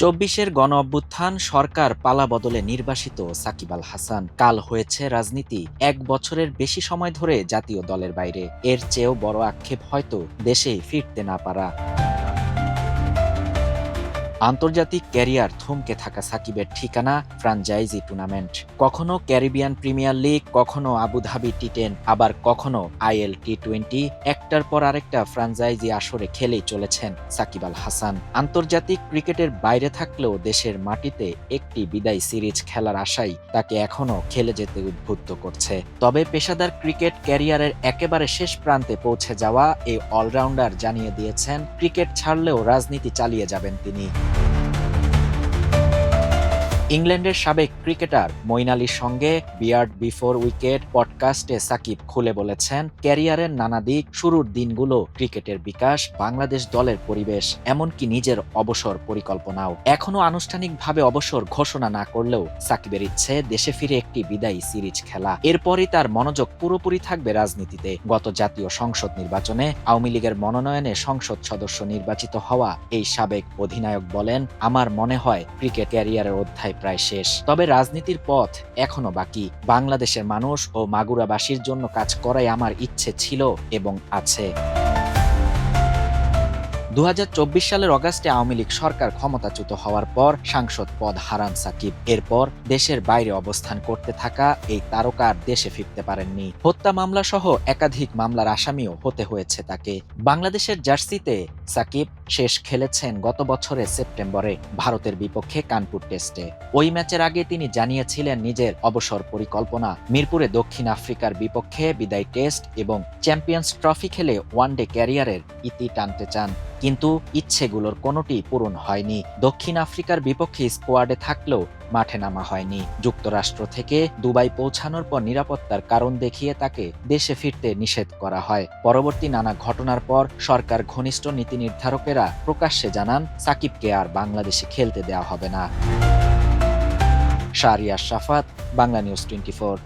চব্বিশের গণঅভ্যুত্থান সরকার পালাবদলে নির্বাসিত সাকিব আল হাসান কাল হয়েছে রাজনীতি ১ বছরের বেশি সময় ধরে জাতীয় দলের বাইরে। এর চেয়েও বড় আক্ষেপ হয়তো দেশেই ফিরতে না পারা। আন্তর্জাতিক ক্যারিয়ার থমকে থাকা সাকিবের ঠিকানা ফ্র্যাঞ্চাইজি টুর্নামেন্ট। কখনো ক্যারিবিয়ান প্রিমিয়ার লিগ, কখনো আবুধাবি টি10, আবার কখনো আইএল টি20। একটার পর আরেকটা ফ্র্যাঞ্চাইজি আসরে খেলেই চলেছেন সাকিব আল হাসান। আন্তর্জাতিক ক্রিকেটের বাইরে থাকলেও দেশের মাটিতে একটি বিদায়ী সিরিজ খেলার আশাই তাকে এখনো খেলে যেতে উদ্বুদ্ধ করছে। তবে পেশাদার ক্রিকেট ক্যারিয়ারের একেবারে শেষ প্রান্তে পৌঁছে যাওয়া এই অলরাউন্ডার জানিয়ে দিয়েছেন ক্রিকেট ছাড়লেও রাজনীতি চালিয়ে যাবেন তিনি। ইংল্যান্ডের সাবেক ক্রিকেটার মঈন আলীর সঙ্গে বিয়ার্ড বিফোর উইকেট পডকাস্টে সাকিব খুলে বলেছেন, ক্যারিয়ারের নানা দিক, শুরুর দিনগুলো, ক্রিকেটের বিকাশ, বাংলাদেশ দলের পরিবেশ, এমনকি নিজের অবসর পরিকল্পনাও। এখনো আনুষ্ঠানিকভাবে অবসর ঘোষণা না করলেও সাকিবের ইচ্ছে দেশে ফিরে একটি বিদায়ী সিরিজ খেলা। এরপরই তার মনোযোগ পুরোপুরি থাকবে রাজনীতিতে। গত জাতীয় সংসদ নির্বাচনে আওয়ামী লীগের মনোনয়নে সংসদ সদস্য নির্বাচিত হওয়া এই সাবেক অধিনায়ক বলেন, আমার মনে হয় ক্রিকেট ক্যারিয়ারের অধ্যায় প্রায় শেষ, তবে রাজনীতির পথ এখনো বাকি। বাংলাদেশের মানুষ ও মাগুরাবাসীর জন্য কাজ করাই আমার ইচ্ছে ছিল এবং আছে। ২০২৪ সালের অগাস্টে আওয়ামী লীগ সরকার ক্ষমতাচ্যুত হওয়ার পর সাংসদ পদ হারান সাকিব। এরপর দেশের বাইরে অবস্থান করতে থাকা এই তারকা আর দেশে ফিরতে পারেননি। হত্যা মামলা সহ একাধিক মামলার আসামিও হতে হয়েছে তাকে। বাংলাদেশের জার্সিতে সাকিব শেষ খেলেছেন গত বছরের সেপ্টেম্বরে ভারতের বিপক্ষে কানপুর টেস্টে। ওই ম্যাচের আগে তিনি জানিয়েছিলেন নিজের অবসর পরিকল্পনা। মিরপুরে দক্ষিণ আফ্রিকার বিপক্ষে বিদায়ী টেস্ট এবং চ্যাম্পিয়ন্স ট্রফি খেলে ওয়ানডে ক্যারিয়ারের ইতি টানতে চান, কিন্তু ইচ্ছেগুলোর কোনোটি পূরণ হয়নি। দক্ষিণ আফ্রিকার বিপক্ষে স্কোয়াডে থাকলেও মাঠে নামা হয়নি। যুক্তরাষ্ট্র থেকে দুবাই পৌঁছানোর পর নিরাপত্তার কারণ দেখিয়ে তাকে দেশে ফিরতে নিষেধ করা হয়। পরবর্তী নানা ঘটনার পর সরকার ঘনিষ্ঠ নীতি নির্ধারকেরা প্রকাশ্যে জানান, সাকিবকে আর বাংলাদেশে খেলতে দেওয়া হবে না। শাহরিয়ার শাফাত, বাংলা নিউজ 24।